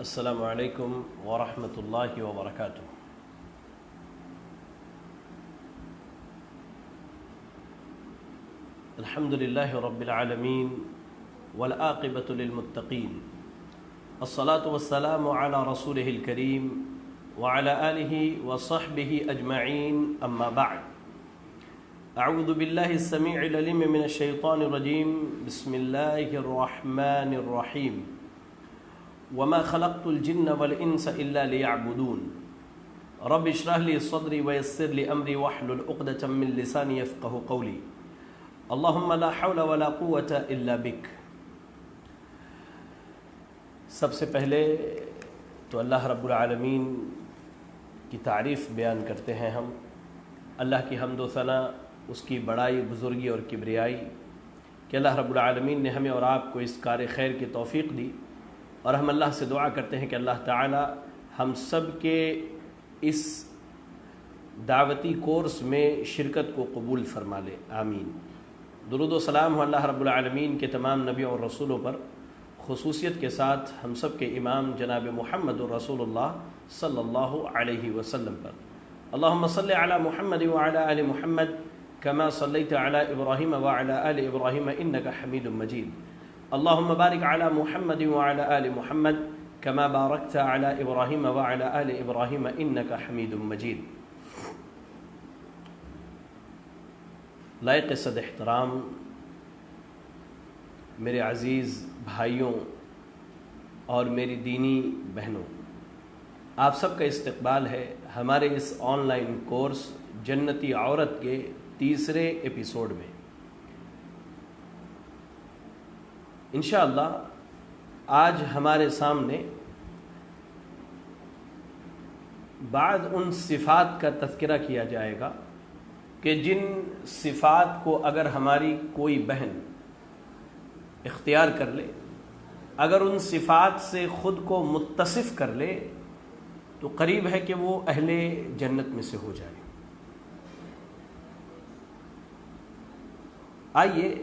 السلام علیکم ورحمۃ اللہ وبرکاتہ۔ الحمد للہ رب العالمین والعاقبۃ للمتقین، الصلاة والسلام علی رسولہ الکریم وعلی آلہ وصحبہ اجمعین، اما بعد۔ اعوذ باللہ السمیع العلیم من الشیطان الرجیم، بسم اللہ الرحمن الرحیم۔ وما خلقت الجن والانس الا ليعبدون رب اشرح لي صدري ويسر لي امري واحلل عقدة من لساني يفقهوا قولي اللهم لا حول ولا قوة الا بك۔ سب سے پہلے تو اللہ رب العالمین کی تعریف بیان کرتے ہیں ہم، اللہ کی حمد و ثنا، اس کی بڑائی، بزرگی اور کبریائی کہ اللہ رب العالمین نے ہمیں اور آپ کو اس کار خیر کی توفیق دی، اور ہم اللہ سے دعا کرتے ہیں کہ اللہ تعالی ہم سب کے اس دعوتی کورس میں شرکت کو قبول فرما لے، آمین۔ درود و سلام ہو اللہ رب العالمین کے تمام نبیوں اور رسولوں پر، خصوصیت کے ساتھ ہم سب کے امام جناب محمد الرسول اللہ صلی اللہ علیہ وسلم پر۔ اللہم صلی علی محمد وعلی آل محمد کما صلیت علی ابراہیم وعلی آل ابراہیم انک حمید مجید۔ اللہم بارک علی محمد وعلی آل محمد کما بارکت علی ابراہیم وعلی آل ابراہیم انک حمید مجید۔ لائق صد احترام میرے عزیز بھائیوں اور میری دینی بہنوں، آپ سب کا استقبال ہے ہمارے اس آن لائن کورس جنتی عورت کے تیسرے ایپیسوڈ میں۔ انشاءاللہ آج ہمارے سامنے بعض ان صفات کا تذکرہ کیا جائے گا کہ جن صفات کو اگر ہماری کوئی بہن اختیار کر لے، اگر ان صفات سے خود کو متصف کر لے تو قریب ہے کہ وہ اہل جنت میں سے ہو جائے۔ آئیے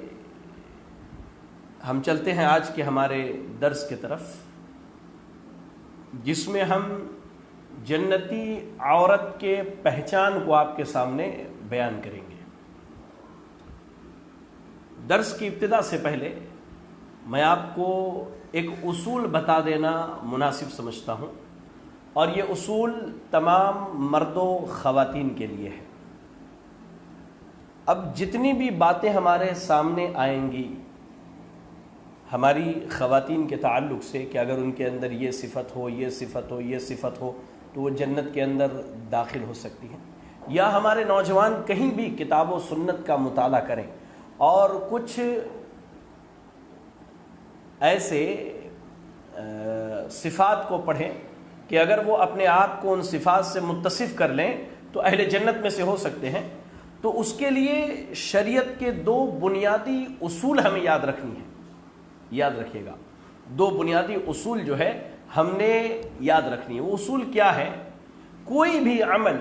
ہم چلتے ہیں آج کے ہمارے درس کی طرف، جس میں ہم جنتی عورت کے پہچان کو آپ کے سامنے بیان کریں گے۔ درس کی ابتدا سے پہلے میں آپ کو ایک اصول بتا دینا مناسب سمجھتا ہوں، اور یہ اصول تمام مرد و خواتین کے لیے ہے۔ اب جتنی بھی باتیں ہمارے سامنے آئیں گی ہماری خواتین کے تعلق سے کہ اگر ان کے اندر یہ صفت ہو، یہ صفت ہو، یہ صفت ہو تو وہ جنت کے اندر داخل ہو سکتی ہیں، یا ہمارے نوجوان کہیں بھی کتاب و سنت کا مطالعہ کریں اور کچھ ایسے صفات کو پڑھیں کہ اگر وہ اپنے آپ کو ان صفات سے متصف کر لیں تو اہل جنت میں سے ہو سکتے ہیں، تو اس کے لیے شریعت کے دو بنیادی اصول ہمیں یاد رکھنی ہے۔ یاد رکھیے گا، دو بنیادی اصول جو ہے ہم نے یاد رکھنی ہے۔ وہ اصول کیا ہے؟ کوئی بھی عمل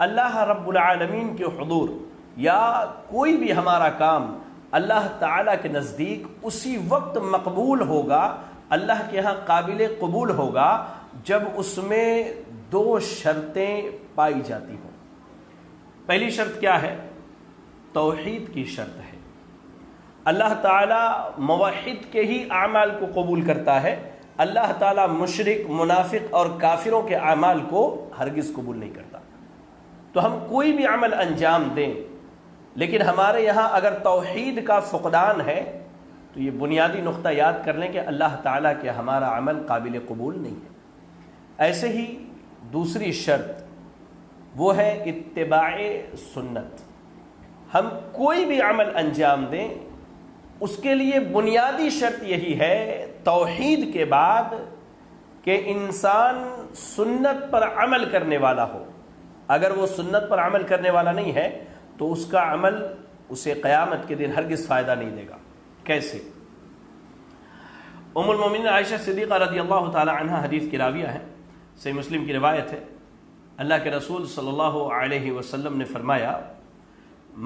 اللہ رب العالمین کے حضور یا کوئی بھی ہمارا کام اللہ تعالیٰ کے نزدیک اسی وقت مقبول ہوگا، اللہ کے ہاں قابل قبول ہوگا جب اس میں دو شرطیں پائی جاتی ہوں۔ پہلی شرط کیا ہے؟ توحید کی شرط ہے۔ اللہ تعالیٰ موحد کے ہی اعمال کو قبول کرتا ہے، اللہ تعالیٰ مشرک، منافق اور کافروں کے اعمال کو ہرگز قبول نہیں کرتا۔ تو ہم کوئی بھی عمل انجام دیں، لیکن ہمارے یہاں اگر توحید کا فقدان ہے تو یہ بنیادی نقطہ یاد کر لیں کہ اللہ تعالیٰ کے ہمارا عمل قابل قبول نہیں ہے۔ ایسے ہی دوسری شرط وہ ہے اتباع سنت۔ ہم کوئی بھی عمل انجام دیں اس کے لیے بنیادی شرط یہی ہے توحید کے بعد کہ انسان سنت پر عمل کرنے والا ہو۔ اگر وہ سنت پر عمل کرنے والا نہیں ہے تو اس کا عمل اسے قیامت کے دن ہرگز فائدہ نہیں دے گا۔ کیسے؟ ام المومنین عائشہ صدیقہ رضی اللہ تعالی عنہ حدیث کی راویہ ہے، صحیح مسلم کی روایت ہے، اللہ کے رسول صلی اللہ علیہ وسلم نے فرمایا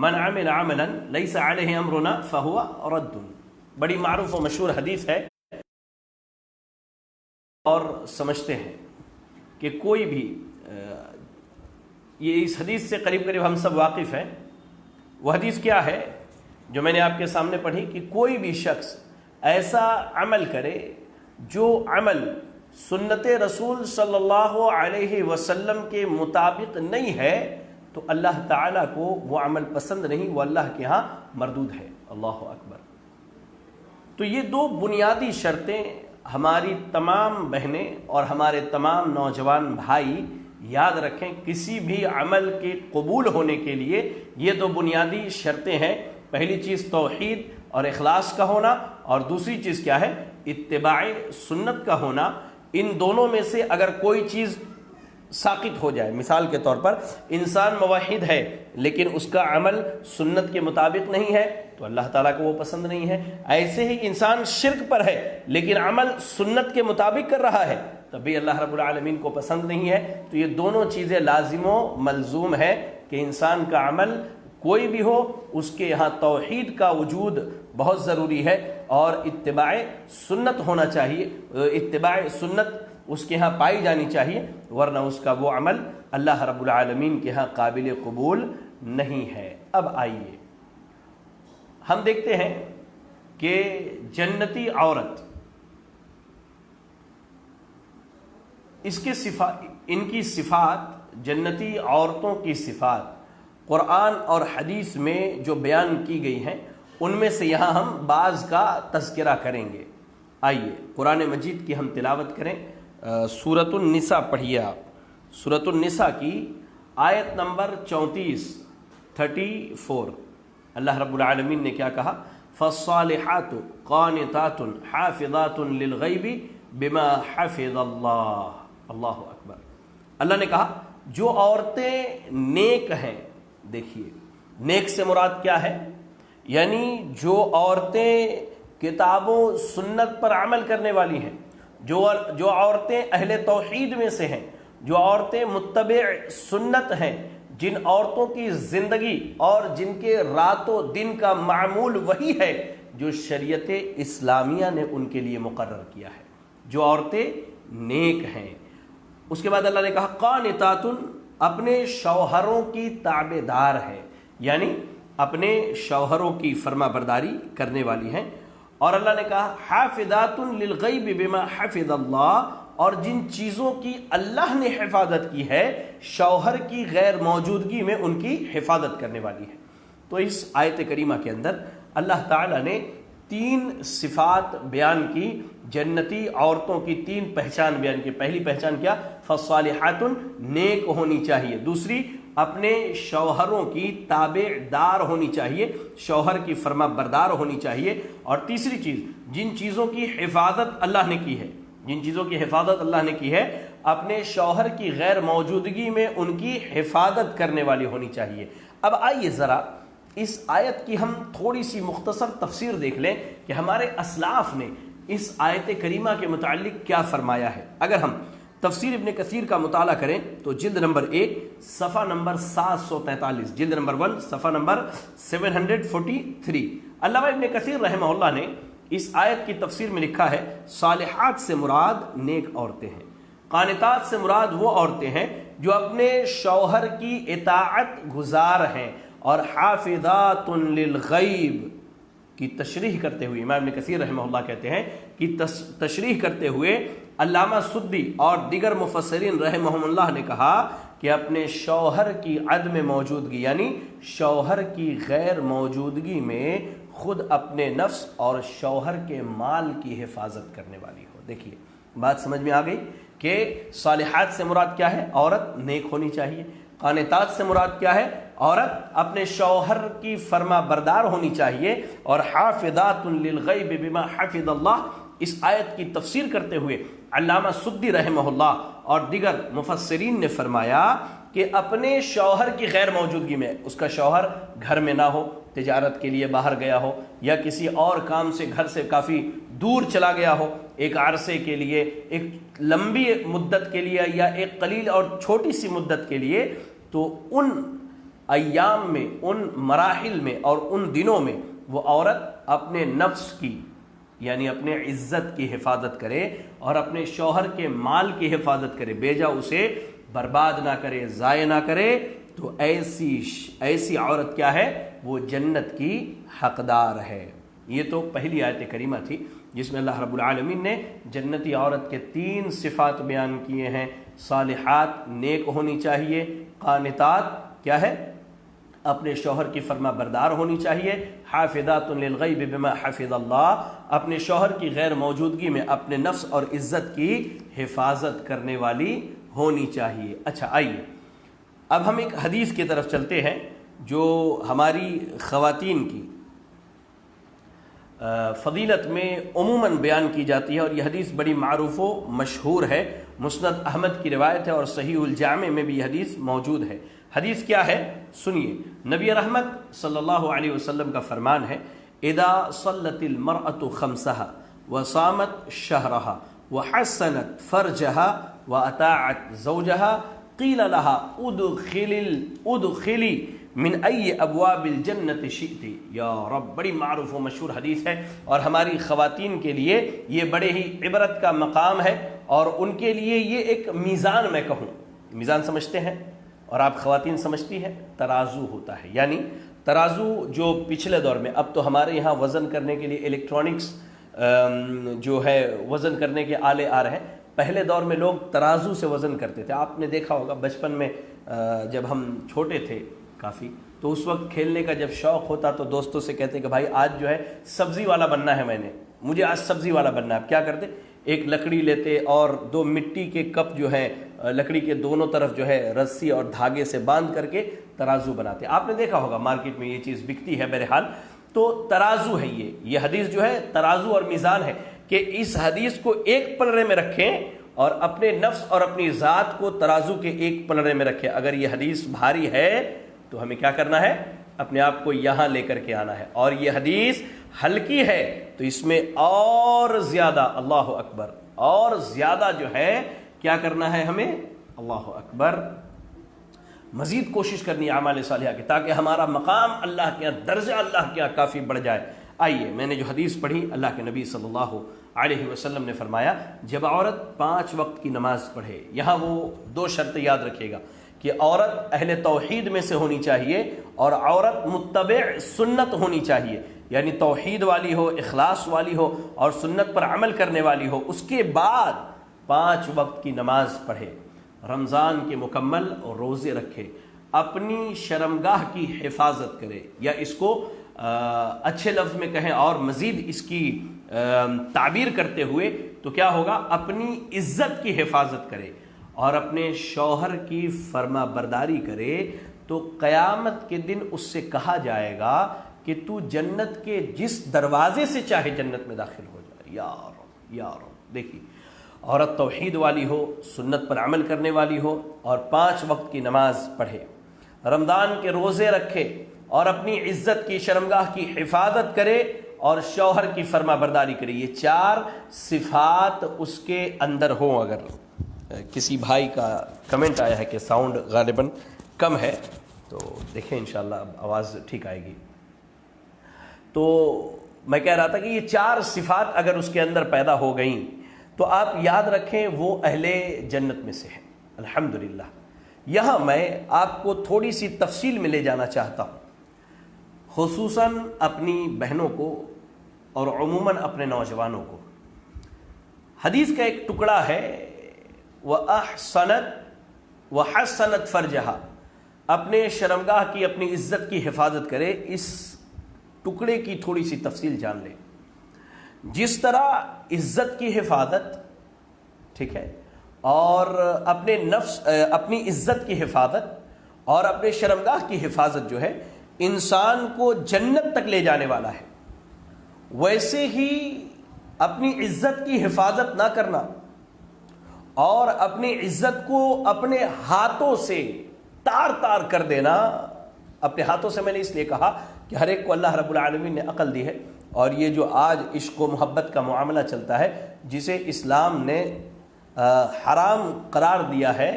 من عمل عملا لیس علیہ امرنا فہو رد۔ بڑی معروف و مشہور حدیث ہے، اور سمجھتے ہیں کہ کوئی بھی یہ اس حدیث سے قریب قریب ہم سب واقف ہیں. وہ حدیث کیا ہے جو میں نے آپ کے سامنے پڑھی کہ کوئی بھی شخص ایسا عمل کرے جو عمل سنت رسول صلی اللہ علیہ وسلم کے مطابق نہیں ہے تو اللہ تعالیٰ کو وہ عمل پسند نہیں، وہ اللہ کے ہاں مردود ہے. اللہ اکبر. تو یہ دو بنیادی شرطیں ہماری تمام بہنیں اور ہمارے تمام نوجوان بھائی یاد رکھیں. کسی بھی عمل کے قبول ہونے کے لیے یہ دو بنیادی شرطیں ہیں. پہلی چیز توحید اور اخلاص کا ہونا، اور دوسری چیز کیا ہے؟ اتباع سنت کا ہونا. ان دونوں میں سے اگر کوئی چیز ساقط ہو جائے، مثال کے طور پر انسان موحد ہے لیکن اس کا عمل سنت کے مطابق نہیں ہے تو اللہ تعالیٰ کو وہ پسند نہیں ہے. ایسے ہی انسان شرک پر ہے لیکن عمل سنت کے مطابق کر رہا ہے تب بھی اللہ رب العالمین کو پسند نہیں ہے. تو یہ دونوں چیزیں لازم و ملزوم ہے کہ انسان کا عمل کوئی بھی ہو اس کے یہاں توحید کا وجود بہت ضروری ہے اور اتباع سنت ہونا چاہیے. اتباع سنت اس کے ہاں پائی جانی چاہیے، ورنہ اس کا وہ عمل اللہ رب العالمین کے ہاں قابل قبول نہیں ہے. اب آئیے ہم دیکھتے ہیں کہ جنتی عورت، ان کی صفات، جنتی عورتوں کی صفات قرآن اور حدیث میں جو بیان کی گئی ہیں ان میں سے یہاں ہم بعض کا تذکرہ کریں گے. آئیے قرآن مجید کی ہم تلاوت کریں. سورۃ النساء پڑھیے آپ. سورۃ النساء کی آیت نمبر 34 اللہ رب العالمین نے کیا کہا؟ فالصالحات قانتات حافظات للغیب بما حفظ اللہ. اللہ اکبر. اللہ نے کہا جو عورتیں نیک ہیں. دیکھیے نیک سے مراد کیا ہے؟ یعنی جو عورتیں کتابوں سنت پر عمل کرنے والی ہیں، جو عورتیں اہل توحید میں سے ہیں، جو عورتیں متبع سنت ہیں، جن عورتوں کی زندگی اور جن کے رات و دن کا معمول وہی ہے جو شریعت اسلامیہ نے ان کے لیے مقرر کیا ہے، جو عورتیں نیک ہیں. اس کے بعد اللہ نے کہا قانتات، اپنے شوہروں کی تابع دار ہے، یعنی اپنے شوہروں کی فرما برداری کرنے والی ہیں. اور اللہ نے کہا حافظات للغیب بما حفظ اللہ، اور جن چیزوں کی اللہ نے حفاظت کی ہے شوہر کی غیر موجودگی میں ان کی حفاظت کرنے والی ہے. تو اس آیت کریمہ کے اندر اللہ تعالیٰ نے 3 صفات بیان کی، جنتی عورتوں کی 3 پہچان بیان کی. پہلی پہچان کیا؟ فالصالحات، نیک ہونی چاہیے. دوسری اپنے شوہروں کی تابع دار ہونی چاہیے، شوہر کی فرما بردار ہونی چاہیے. اور تیسری چیز جن چیزوں کی حفاظت اللہ نے کی ہے، جن چیزوں کی حفاظت اللہ نے کی ہے اپنے شوہر کی غیر موجودگی میں ان کی حفاظت کرنے والی ہونی چاہیے. اب آئیے ذرا اس آیت کی ہم تھوڑی سی مختصر تفسیر دیکھ لیں کہ ہمارے اسلاف نے اس آیت کریمہ کے متعلق کیا فرمایا ہے. اگر ہم تفسیر ابن کثیر کا مطالعہ کریں تو جلد نمبر 1 صفحہ نمبر 743، جلد نمبر 1 صفحہ نمبر 743، علامہ ابن کثیر رحمہ اللہ نے اس آیت کی تفسیر میں لکھا ہے صالحات سے مراد نیک عورتیں ہیں، قانتات سے مراد وہ عورتیں ہیں جو اپنے شوہر کی اطاعت گزار ہیں، اور حافظات للغیب کی تشریح کرتے ہوئے امام ابن کثیر رحمہ اللہ کہتے ہیں کہ تشریح کرتے ہوئے علامہ سدی اور دیگر مفسرین رحمہم اللہ نے کہا کہ اپنے شوہر کی عدم موجودگی یعنی شوہر کی غیر موجودگی میں خود اپنے نفس اور شوہر کے مال کی حفاظت کرنے والی ہو. دیکھیے بات سمجھ میں آ گئی کہ صالحات سے مراد کیا ہے؟ عورت نیک ہونی چاہیے. قانتات سے مراد کیا ہے؟ عورت اپنے شوہر کی فرما بردار ہونی چاہیے. اور حافظات للغیب بما حفظ اللہ، اس آیت کی تفسیر کرتے ہوئے علامہ سدی رحمہ اللہ اور دیگر مفسرین نے فرمایا کہ اپنے شوہر کی غیر موجودگی میں، اس کا شوہر گھر میں نہ ہو، تجارت کے لیے باہر گیا ہو یا کسی اور کام سے گھر سے کافی دور چلا گیا ہو ایک عرصے کے لیے، ایک لمبی مدت کے لیے یا ایک قلیل اور چھوٹی سی مدت کے لیے، تو ان ایام میں، ان مراحل میں اور ان دنوں میں وہ عورت اپنے نفس کی یعنی اپنے عزت کی حفاظت کرے اور اپنے شوہر کے مال کی حفاظت کرے، بیجا اسے برباد نہ کرے، ضائع نہ کرے، تو ایسی عورت کیا ہے؟ وہ جنت کی حقدار ہے۔ یہ تو پہلی آیت کریمہ تھی جس میں اللہ رب العالمین نے جنتی عورت کے 3 صفات بیان کیے ہیں۔ صالحات، نیک ہونی چاہیے، قانتات کیا ہے؟ اپنے شوہر کی فرما بردار ہونی چاہیے، حافظات للغیب بما حفظ اللہ، اپنے شوہر کی غیر موجودگی میں اپنے نفس اور عزت کی حفاظت کرنے والی ہونی چاہیے۔ اچھا آئیے اب ہم ایک حدیث کی طرف چلتے ہیں جو ہماری خواتین کی فضیلت میں عموماً بیان کی جاتی ہے، اور یہ حدیث بڑی معروف و مشہور ہے، مسند احمد کی روایت ہے اور صحیح الجامع میں بھی یہ حدیث موجود ہے۔ حدیث کیا ہے؟ سنیے، نبی رحمت صلی اللہ علیہ وسلم کا فرمان ہے، اذا صلت المرأة خمسها وصامت شهرها وحسنت فرجها واطاعت زوجها قیل لها ادخلی من ای ابواب الجنت شئت۔ یا رب، بڑی معروف و مشہور حدیث ہے اور ہماری خواتین کے لیے یہ بڑے ہی عبرت کا مقام ہے، اور ان کے لیے یہ ایک میزان، میں کہوں میزان سمجھتے ہیں اور آپ خواتین سمجھتی ہیں، ترازو ہوتا ہے۔ یعنی ترازو جو پچھلے دور میں، اب تو ہمارے یہاں وزن کرنے کے لیے الیکٹرانکس جو ہے وزن کرنے کے آلے آ رہے ہیں، پہلے دور میں لوگ ترازو سے وزن کرتے تھے۔ آپ نے دیکھا ہوگا بچپن میں جب ہم چھوٹے تھے کافی، تو اس وقت کھیلنے کا جب شوق ہوتا تو دوستوں سے کہتے کہ بھائی آج جو ہے سبزی والا بننا ہے، مجھے آج سبزی والا بننا ہے۔ اب کیا کرتے؟ ایک لکڑی لیتے اور 2 مٹی کے کپ جو ہے لکڑی کے دونوں طرف جو ہے رسی اور دھاگے سے باندھ کر کے ترازو بناتے۔ آپ نے دیکھا ہوگا مارکیٹ میں یہ چیز بکتی ہے بہرحال۔ تو ترازو ہے یہ حدیث جو ہے ترازو اور میزان ہے، کہ اس حدیث کو ایک پلڑے میں رکھیں اور اپنے نفس اور اپنی ذات کو ترازو کے ایک پلڑے میں رکھیں۔ اگر یہ حدیث بھاری ہے تو ہمیں کیا کرنا ہے؟ اپنے آپ کو یہاں لے کر کے آنا ہے، اور یہ حدیث ہلکی ہے تو اس میں اور زیادہ، اللہ اکبر، اور زیادہ جو ہے کیا کرنا ہے ہمیں؟ اللہ اکبر، مزید کوشش کرنی ہے اعمال صالحہ کی، تاکہ ہمارا مقام اللہ کے یہاں، درجہ اللہ کے یہاں کافی بڑھ جائے۔ آئیے، میں نے جو حدیث پڑھی، اللہ کے نبی صلی اللہ علیہ وسلم نے فرمایا جب عورت 5 وقت کی نماز پڑھے، یہاں وہ 2 شرطیں یاد رکھیے گا کہ عورت اہل توحید میں سے ہونی چاہیے اور عورت متبع سنت ہونی چاہیے، یعنی توحید والی ہو، اخلاص والی ہو اور سنت پر عمل کرنے والی ہو۔ اس کے بعد 5 وقت کی نماز پڑھے، رمضان کے مکمل روزے رکھے، اپنی شرمگاہ کی حفاظت کرے، یا اس کو اچھے لفظ میں کہیں اور مزید اس کی تعبیر کرتے ہوئے تو کیا ہوگا؟ اپنی عزت کی حفاظت کرے اور اپنے شوہر کی فرما برداری کرے، تو قیامت کے دن اس سے کہا جائے گا کہ تو جنت کے جس دروازے سے چاہے جنت میں داخل ہو جائے۔ یا رب، یا رب، دیکھیے، عورت توحید والی ہو، سنت پر عمل کرنے والی ہو اور 5 وقت کی نماز پڑھے، رمضان کے روزے رکھے اور اپنی عزت کی شرمگاہ کی حفاظت کرے اور شوہر کی فرما برداری کرے، یہ 4 صفات اس کے اندر ہوں۔ اگر کسی بھائی کا کمنٹ آیا ہے کہ ساؤنڈ غالباً کم ہے، تو دیکھیں انشاءاللہ اب آواز ٹھیک آئے گی۔ تو میں کہہ رہا تھا کہ یہ 4 صفات اگر اس کے اندر پیدا ہو گئیں تو آپ یاد رکھیں وہ اہل جنت میں سے ہے، الحمدللہ۔ یہاں میں آپ کو تھوڑی سی تفصیل میں لے جانا چاہتا ہوں، خصوصاً اپنی بہنوں کو اور عموماً اپنے نوجوانوں کو۔ حدیث کا ایک ٹکڑا ہے، وَأَحْسَنَتْ وَحَسَّنَتْ فَرْجَهَا، اپنے شرمگاہ کی، اپنی عزت کی حفاظت کرے۔ اس ٹکڑے کی تھوڑی سی تفصیل جان لیں۔ جس طرح عزت کی حفاظت، ٹھیک ہے، اور اپنے نفس، اپنی عزت کی حفاظت اور اپنے شرمگاہ کی حفاظت جو ہے انسان کو جنت تک لے جانے والا ہے، ویسے ہی اپنی عزت کی حفاظت نہ کرنا اور اپنی عزت کو اپنے ہاتھوں سے تار تار کر دینا۔ اپنے ہاتھوں سے میں نے اس لیے کہا کہ ہر ایک کو اللہ رب العالمین نے عقل دی ہے، اور یہ جو آج عشق و محبت کا معاملہ چلتا ہے، جسے اسلام نے حرام قرار دیا ہے،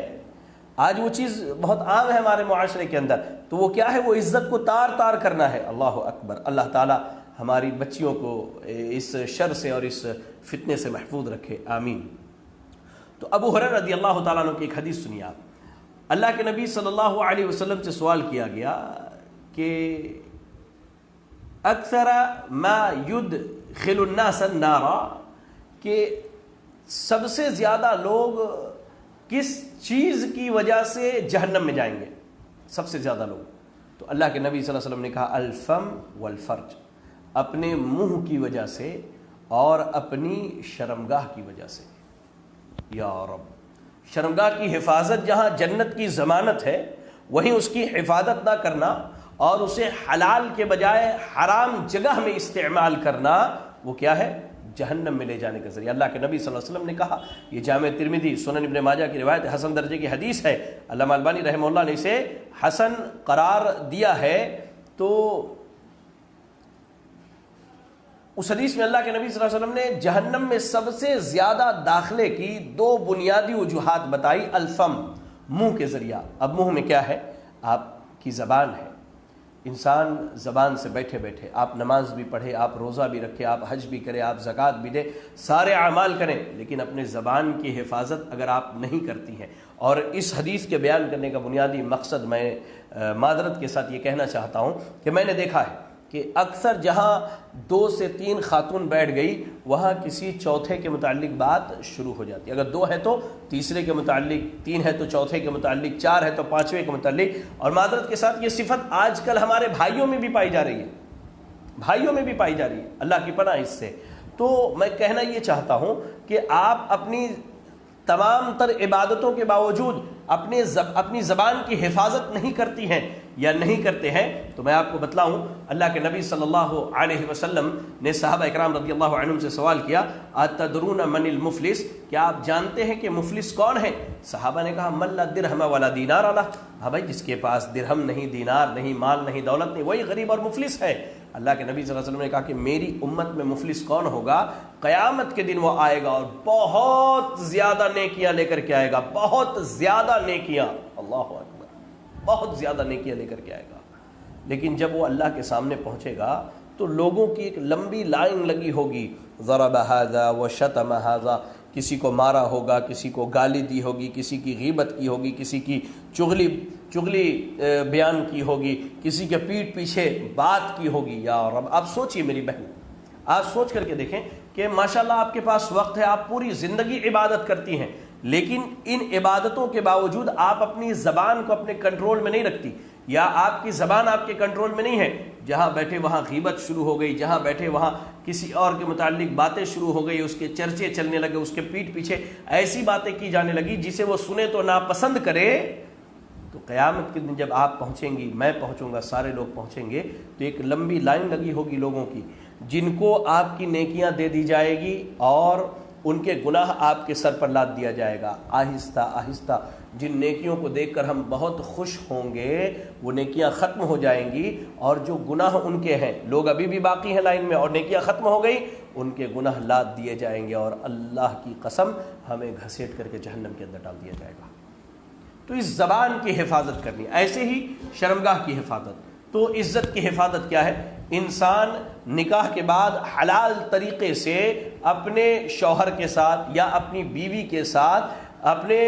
آج وہ چیز بہت عام ہے ہمارے معاشرے کے اندر، تو وہ کیا ہے؟ وہ عزت کو تار تار کرنا ہے۔ اللہ اکبر، اللہ تعالیٰ ہماری بچیوں کو اس شر سے اور اس فتنے سے محفوظ رکھے، آمین۔ تو ابو ہریرہ رضی اللہ تعالیٰ عنہ کی ایک حدیث سنیے آپ۔ اللہ کے نبی صلی اللہ علیہ وسلم سے سوال کیا گیا کہ اکثر ما یدخل الناس النار، کہ سب سے زیادہ لوگ کس چیز کی وجہ سے جہنم میں جائیں گے، سب سے زیادہ لوگ؟ تو اللہ کے نبی صلی اللہ علیہ وسلم نے کہا الفم والفرج، اپنے منہ کی وجہ سے اور اپنی شرمگاہ کی وجہ سے۔ یا رب، شرمگاہ کی حفاظت جہاں جنت کی ضمانت ہے، وہیں اس کی حفاظت نہ کرنا اور اسے حلال کے بجائے حرام جگہ میں استعمال کرنا، وہ کیا ہے؟ جہنم میں لے جانے کا ذریعہ۔ اللہ کے نبی صلی اللہ علیہ وسلم نے کہا، یہ جامع ترمذی سنن ابن ماجہ کی روایت، حسن درجے کی حدیث ہے، علامہ البانی رحمہ اللہ نے اسے حسن قرار دیا ہے۔ تو اس حدیث میں اللہ کے نبی صلی اللہ علیہ وسلم نے جہنم میں سب سے زیادہ داخلے کی دو بنیادی وجوہات بتائی، الفم، منہ کے ذریعہ۔ اب منہ میں کیا ہے؟ آپ کی زبان ہے۔ انسان زبان سے بیٹھے بیٹھے آپ نماز بھی پڑھے، آپ روزہ بھی رکھے، آپ حج بھی کرے، آپ زکوٰۃ بھی دے، سارے اعمال کریں، لیکن اپنے زبان کی حفاظت اگر آپ نہیں کرتی ہیں۔ اور اس حدیث کے بیان کرنے کا بنیادی مقصد میں معذرت کے ساتھ یہ کہنا چاہتا ہوں کہ میں نے دیکھا ہے کہ اکثر جہاں 2 سے 3 خاتون بیٹھ گئی، وہاں کسی چوتھے کے متعلق بات شروع ہو جاتی ہے۔ اگر 2 ہے تو تیسرے کے متعلق، 3 ہے تو چوتھے کے متعلق، 4 ہے تو 5ویں کے متعلق۔ اور معذرت کے ساتھ یہ صفت آج کل ہمارے بھائیوں میں بھی پائی جا رہی ہے، بھائیوں میں بھی پائی جا رہی ہے، اللہ کی پناہ اس سے۔ تو میں کہنا یہ چاہتا ہوں کہ آپ اپنی تمام تر عبادتوں کے باوجود اپنی زبان کی حفاظت نہیں کرتی ہیں یا نہیں کرتے ہیں، تو میں آپ کو بتلاؤں، اللہ کے نبی صلی اللہ علیہ وسلم نے صحابہ اکرام رضی اللہ عنہم سے سوال کیا، اتدرون من المفلس، کیا آپ جانتے ہیں کہ مفلس کون ہے؟ صحابہ نے کہا من لا درہم ولا دینار له، ہاں بھائی، جس کے پاس درہم نہیں، دینار نہیں، مال نہیں، دولت نہیں، وہی غریب اور مفلس ہے۔ اللہ کے نبی صلی اللہ علیہ وسلم نے کہا کہ میری امت میں مفلس کون ہوگا؟ قیامت کے دن وہ آئے گا اور بہت زیادہ نیکیاں لے کر کے آئے گا، بہت زیادہ نیکیاں، اللہ اکبر، بہت زیادہ نیکیاں لے کر کے آئے گا۔ لیکن جب وہ اللہ کے سامنے پہنچے گا تو لوگوں کی ایک لمبی لائن لگی ہوگی، ضرب ھذا وشتم ھذا، کسی کو مارا ہوگا، کسی کو گالی دی ہوگی، کسی کی غیبت کی ہوگی، کسی کی چغلی بیان کی ہوگی، کسی کے پیٹھ پیچھے بات کی ہوگی۔ یا رب، آپ سوچئے میری بہن، آپ سوچ کر کے دیکھیں کہ ماشاءاللہ آپ کے پاس وقت ہے، آپ پوری زندگی عبادت کرتی ہیں، لیکن ان عبادتوں کے باوجود آپ اپنی زبان کو اپنے کنٹرول میں نہیں رکھتی، یا آپ کی زبان آپ کے کنٹرول میں نہیں ہے۔ جہاں بیٹھے وہاں غیبت شروع ہو گئی، جہاں بیٹھے وہاں کسی اور کے متعلق باتیں شروع ہو گئی، اس کے چرچے چلنے لگے، اس کے پیٹھ پیچھے ایسی باتیں کی جانے لگی جسے وہ سنے تو ناپسند کرے۔ تو قیامت کے دن جب آپ پہنچیں گی، میں پہنچوں گا، سارے لوگ پہنچیں گے، تو ایک لمبی لائن لگی ہوگی لوگوں کی، جن کو آپ کی نیکیاں دے دی جائے گی اور ان کے گناہ آپ کے سر پر لاد دیا جائے گا۔ آہستہ آہستہ جن نیکیوں کو دیکھ کر ہم بہت خوش ہوں گے، وہ نیکیاں ختم ہو جائیں گی، اور جو گناہ ان کے ہیں، لوگ ابھی بھی باقی ہیں لائن میں اور نیکیاں ختم ہو گئی، ان کے گناہ لاد دیے جائیں گے، اور اللہ کی قسم ہمیں گھسیٹ کر کے جہنم کے اندر ڈال دیا جائے گا۔ تو اس زبان کی حفاظت کرنی، ایسے ہی شرمگاہ کی حفاظت۔ تو عزت کی حفاظت کیا ہے؟ انسان نکاح کے بعد حلال طریقے سے اپنے شوہر کے ساتھ یا اپنی بیوی کے ساتھ اپنے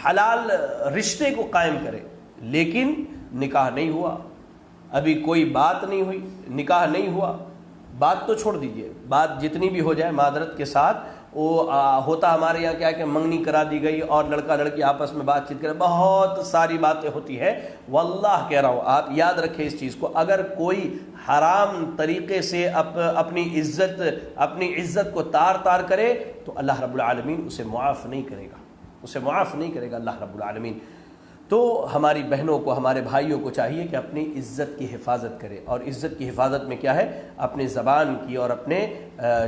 حلال رشتے کو قائم کرے، لیکن نکاح نہیں ہوا، ابھی کوئی بات نہیں ہوئی، نکاح نہیں ہوا، بات تو چھوڑ دیجئے، بات جتنی بھی ہو جائے معذرت کے ساتھ، وہ ہوتا ہمارے یہاں کیا کہ منگنی کرا دی گئی اور لڑکا لڑکی آپس میں بات چیت کرے، بہت ساری باتیں ہوتی ہیں۔ واللہ کہہ رہا ہوں، آپ یاد رکھیں اس چیز کو، اگر کوئی حرام طریقے سے اپنی عزت کو تار کرے تو اللہ رب العالمین اسے معاف نہیں کرے گا، اسے معاف نہیں کرے گا اللہ رب العالمین۔ تو ہماری بہنوں کو، ہمارے بھائیوں کو چاہیے کہ اپنی عزت کی حفاظت کرے، اور عزت کی حفاظت میں کیا ہے؟ اپنے زبان کی اور اپنے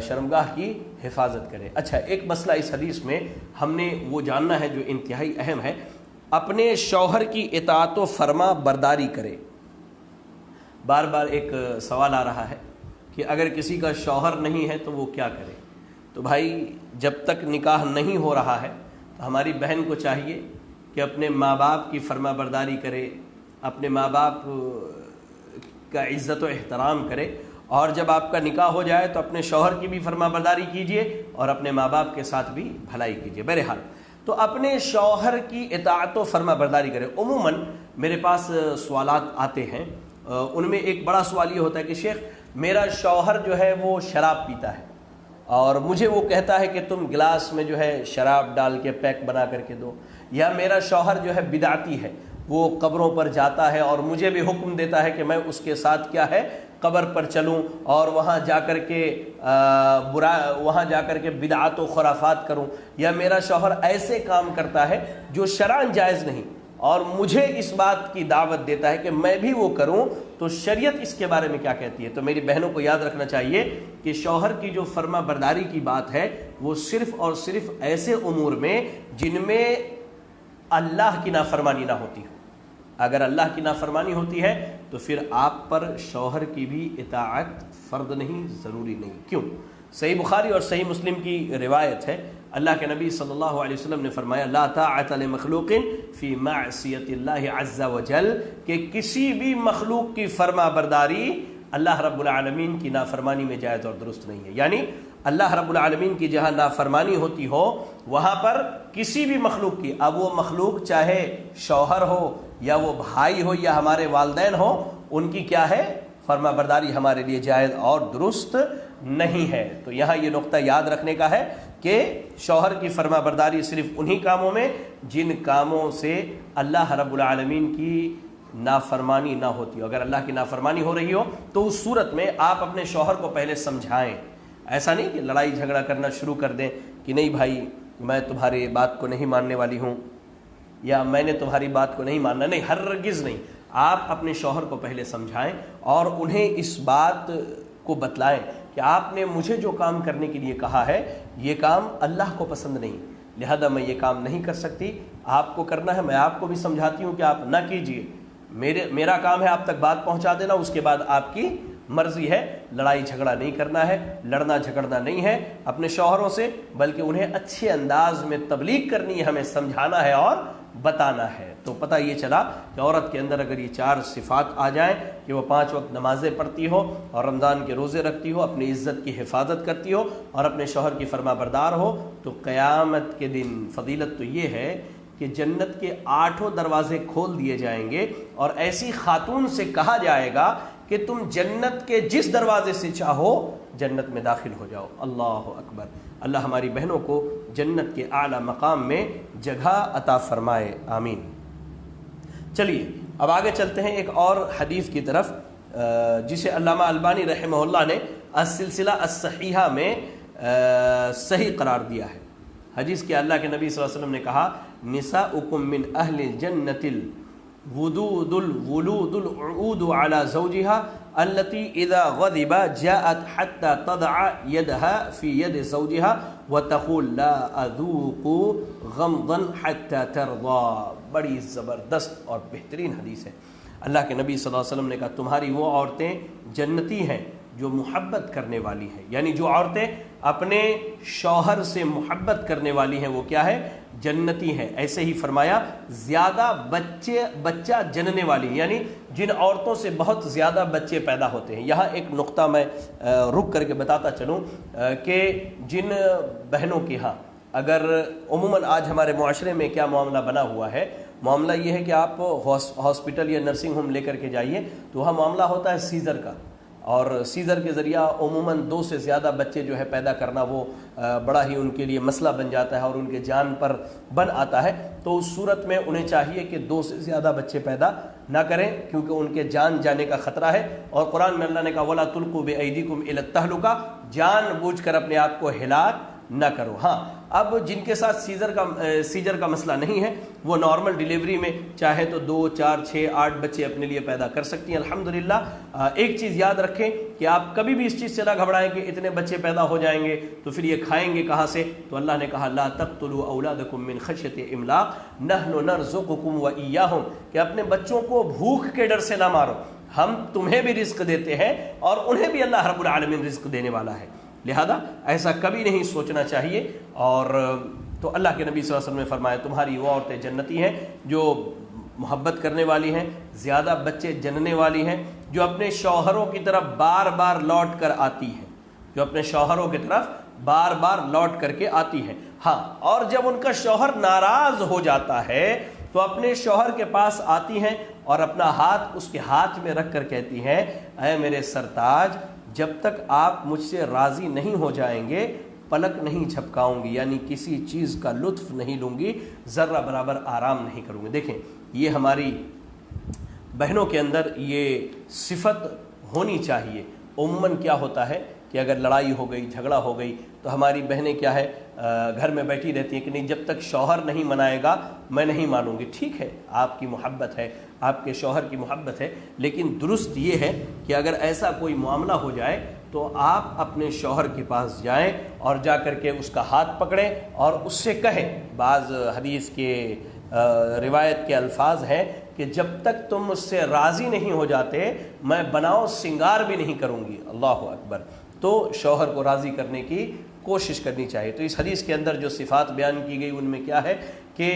شرمگاہ کی حفاظت کرے۔ اچھا، ایک مسئلہ اس حدیث میں ہم نے وہ جاننا ہے جو انتہائی اہم ہے، اپنے شوہر کی اطاعت و فرما برداری کرے۔ بار بار ایک سوال آ رہا ہے کہ اگر کسی کا شوہر نہیں ہے تو وہ کیا کرے؟ تو بھائی، جب تک نکاح نہیں ہو رہا ہے تو ہماری بہن کو چاہیے کہ اپنے ماں باپ کی فرما برداری کرے، اپنے ماں باپ کا عزت و احترام کرے، اور جب آپ کا نکاح ہو جائے تو اپنے شوہر کی بھی فرما برداری کیجئے اور اپنے ماں باپ کے ساتھ بھی بھلائی کیجئے۔ بہرحال تو اپنے شوہر کی اطاعت و فرما برداری کرے۔ عموماً میرے پاس سوالات آتے ہیں، ان میں ایک بڑا سوال یہ ہوتا ہے کہ شیخ میرا شوہر جو ہے وہ شراب پیتا ہے اور مجھے وہ کہتا ہے کہ تم گلاس میں جو ہے شراب ڈال کے پیک بنا کر کے دو، یا میرا شوہر جو ہے بدعتی ہے، وہ قبروں پر جاتا ہے اور مجھے بھی حکم دیتا ہے کہ میں اس کے ساتھ کیا ہے قبر پر چلوں اور وہاں جا کر کے بدعات و خرافات کروں، یا میرا شوہر ایسے کام کرتا ہے جو شرعاً جائز نہیں اور مجھے اس بات کی دعوت دیتا ہے کہ میں بھی وہ کروں، تو شریعت اس کے بارے میں کیا کہتی ہے؟ تو میری بہنوں کو یاد رکھنا چاہیے کہ شوہر کی جو فرما برداری کی بات ہے وہ صرف اور صرف ایسے امور میں جن میں اللہ کی نافرمانی نہ ہوتی ہو۔ اگر اللہ کی نافرمانی ہوتی ہے تو پھر آپ پر شوہر کی بھی اطاعت فرض نہیں، ضروری نہیں۔ کیوں؟ صحیح بخاری اور صحیح مسلم کی روایت ہے، اللہ کے نبی صلی اللہ علیہ وسلم نے فرمایا لا طاعت لمخلوق فی معصیت اللہ عز وجل، کہ کسی بھی مخلوق کی فرما برداری اللہ رب العالمین کی نافرمانی میں جائز اور درست نہیں ہے۔ یعنی اللہ رب العالمین کی جہاں نافرمانی ہوتی ہو وہاں پر کسی بھی مخلوق کی، اب وہ مخلوق چاہے شوہر ہو یا وہ بھائی ہو یا ہمارے والدین ہو، ان کی کیا ہے فرما برداری ہمارے لیے جائز اور درست نہیں ہے۔ تو یہاں یہ نقطہ یاد رکھنے کا ہے کہ شوہر کی فرما برداری صرف انہی کاموں میں جن کاموں سے اللہ رب العالمین کی نافرمانی نہ ہوتی ہو۔ اگر اللہ کی نافرمانی ہو رہی ہو تو اس صورت میں آپ اپنے شوہر کو پہلے سمجھائیں، ایسا نہیں کہ لڑائی جھگڑا کرنا شروع کر دیں کہ نہیں بھائی میں تمہاری بات کو نہیں ماننے والی ہوں یا میں نے تمہاری بات کو نہیں ماننا، نہیں، ہرگز نہیں۔ آپ اپنے شوہر کو پہلے سمجھائیں اور انہیں اس بات کو بتلائیں کہ آپ نے مجھے جو کام کرنے کے لیے کہا ہے یہ کام اللہ کو پسند نہیں، لہذا میں یہ کام نہیں کر سکتی، آپ کو کرنا ہے۔ میں آپ کو بھی سمجھاتی ہوں کہ آپ نہ کیجئے، میرا کام ہے آپ تک بات پہنچا دینا، اس کے بعد آپ کی مرضی ہے۔ لڑائی جھگڑا نہیں کرنا ہے، لڑنا جھگڑنا نہیں ہے اپنے شوہروں سے، بلکہ انہیں اچھے انداز میں تبلیغ کرنی ہے، ہمیں سمجھانا ہے اور بتانا ہے۔ تو پتہ یہ چلا کہ عورت کے اندر اگر یہ 4 صفات آ جائیں کہ وہ 5 وقت نمازیں پڑھتی ہو اور رمضان کے روزے رکھتی ہو، اپنی عزت کی حفاظت کرتی ہو اور اپنے شوہر کی فرما بردار ہو، تو قیامت کے دن فضیلت تو یہ ہے کہ جنت کے 8 دروازے کھول دیے جائیں گے اور ایسی خاتون سے کہا جائے گا کہ تم جنت کے جس دروازے سے چاہو جنت میں داخل ہو جاؤ۔ اللہ اکبر۔ اللہ ہماری بہنوں کو جنت کے اعلیٰ مقام میں جگہ عطا فرمائے، آمین۔ چلیے اب آگے چلتے ہیں ایک اور حدیث کی طرف جسے علامہ البانی رحمہ اللہ نے السلسلہ الصحیحہ میں صحیح قرار دیا ہے۔ حدیث کے اللہ کے نبی صلی اللہ علیہ وسلم نے کہا نساؤکم من اہل الجنۃ الودود الولود العود على زوجها التي اذا غضب جاءت حتى تضع يدها في يد زوجها وتقول لا اذوق غمضا حتى ترضى۔ بڑی زبردست اور بہترین حدیث ہے۔ اللہ کے نبی صلی اللہ علیہ وسلم نے کہا تمہاری وہ عورتیں جنتی ہیں جو محبت کرنے والی ہیں، یعنی جو عورتیں اپنے شوہر سے محبت کرنے والی ہیں وہ کیا ہے؟ جنتی ہیں۔ ایسے ہی فرمایا زیادہ بچہ جننے والی، یعنی جن عورتوں سے بہت زیادہ بچے پیدا ہوتے ہیں۔ یہاں ایک نقطہ میں رک کر کے بتاتا چلوں کہ جن بہنوں کے ہاں اگر عموماً آج ہمارے معاشرے میں کیا معاملہ بنا ہوا ہے، معاملہ یہ ہے کہ آپ ہاسپٹل یا نرسنگ ہوم لے کر کے جائیے تو وہاں معاملہ ہوتا ہے سیزر کا، اور سیزر کے ذریعہ عموماً 2 سے زیادہ بچے جو ہے پیدا کرنا وہ بڑا ہی ان کے لیے مسئلہ بن جاتا ہے اور ان کے جان پر بن آتا ہے۔ تو اس صورت میں انہیں چاہیے کہ 2 سے زیادہ بچے پیدا نہ کریں کیونکہ ان کے جان جانے کا خطرہ ہے، اور قرآن میں اللہ نے کہا وَلَا تُلْقُوا بِأَيْدِيكُمْ إِلَى التَّهْلُكَةِ، جان بوجھ کر اپنے آپ کو ہلاک نہ کرو۔ ہاں اب جن کے ساتھ سیجر کا مسئلہ نہیں ہے وہ نارمل ڈیلیوری میں چاہے تو 2 4 6 8 بچے اپنے لیے پیدا کر سکتی ہیں الحمدللہ۔ ایک چیز یاد رکھیں کہ آپ کبھی بھی اس چیز سے نہ گھبرائیں کہ اتنے بچے پیدا ہو جائیں گے تو پھر یہ کھائیں گے کہاں سے؟ تو اللہ نے کہا لا تقتلوا اولادکم من خشیۃ املاق نحن نرزقکم وایاہم، کہ اپنے بچوں کو بھوک کے ڈر سے نہ مارو، ہم تمہیں بھی رزق دیتے ہیں اور انہیں بھی اللہ رب العالمین رزق دینے والا ہے، لہذا ایسا کبھی نہیں سوچنا چاہیے۔ اور تو اللہ کے نبی صلی اللہ علیہ وسلم نے فرمایا تمہاری وہ عورتیں جنتی ہیں جو محبت کرنے والی ہیں، زیادہ بچے جننے والی ہیں، جو اپنے شوہروں کی طرف بار بار لوٹ کر آتی ہیں، جو اپنے شوہروں کی طرف بار بار لوٹ کر کے آتی ہیں۔ ہاں، اور جب ان کا شوہر ناراض ہو جاتا ہے تو اپنے شوہر کے پاس آتی ہیں اور اپنا ہاتھ اس کے ہاتھ میں رکھ کر کہتی ہیں، اے میرے سرتاج، جب تک آپ مجھ سے راضی نہیں ہو جائیں گے پلک نہیں جھپکاؤں گی، یعنی کسی چیز کا لطف نہیں لوں گی، ذرہ برابر آرام نہیں کروں گی۔ دیکھیں، یہ ہماری بہنوں کے اندر یہ صفت ہونی چاہیے۔ عموماً کیا ہوتا ہے کہ اگر لڑائی ہو گئی، جھگڑا ہو گئی، تو ہماری بہنیں کیا ہے گھر میں بیٹھی رہتی ہیں کہ نہیں، جب تک شوہر نہیں منائے گا میں نہیں مانوں گی۔ ٹھیک ہے، آپ کی محبت ہے، آپ کے شوہر کی محبت ہے، لیکن درست یہ ہے کہ اگر ایسا کوئی معاملہ ہو جائے تو آپ اپنے شوہر کے پاس جائیں اور جا کر کے اس کا ہاتھ پکڑیں اور اس سے کہیں۔ بعض حدیث کے روایت کے الفاظ ہیں کہ جب تک تم مجھ سے راضی نہیں ہو جاتے میں بناؤ سنگار بھی نہیں کروں گی۔ اللہ اکبر۔ تو شوہر کو راضی کرنے کی کوشش کرنی چاہیے۔ تو اس حدیث کے اندر جو صفات بیان کی گئی ان میں کیا ہے کہ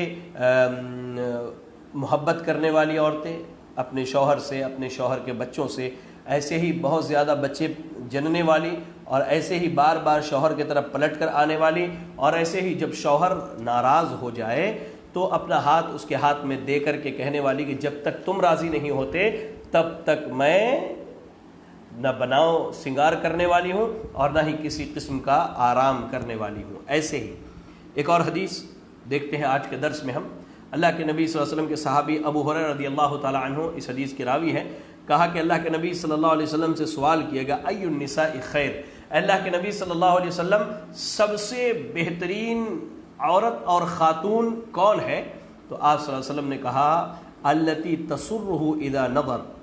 محبت کرنے والی عورتیں اپنے شوہر سے، اپنے شوہر کے بچوں سے، ایسے ہی بہت زیادہ بچے جننے والی، اور ایسے ہی بار بار شوہر کی طرف پلٹ کر آنے والی، اور ایسے ہی جب شوہر ناراض ہو جائے تو اپنا ہاتھ اس کے ہاتھ میں دے کر کے کہنے والی کہ جب تک تم راضی نہیں ہوتے تب تک میں نہ بناؤ سنگار کرنے والی ہوں اور نہ ہی کسی قسم کا آرام کرنے والی ہوں۔ ایسے ہی ایک اور حدیث دیکھتے ہیں آج کے درس میں ہم۔ اللہ کے نبی صلی اللہ علیہ وسلم کے صحابی ابو ہریرہ رضی اللہ تعالی عنہ اس حدیث کے راوی ہیں، کہا کہ اللہ کے نبی صلی اللہ علیہ وسلم سے سوال کیا گیا، ای النساء خیر، اللہ کے نبی صلی اللہ علیہ وسلم سب سے بہترین عورت اور خاتون کون ہے؟ تو آپ صلی اللہ علیہ وسلم نے کہا التی تسرہ اذا نظر۔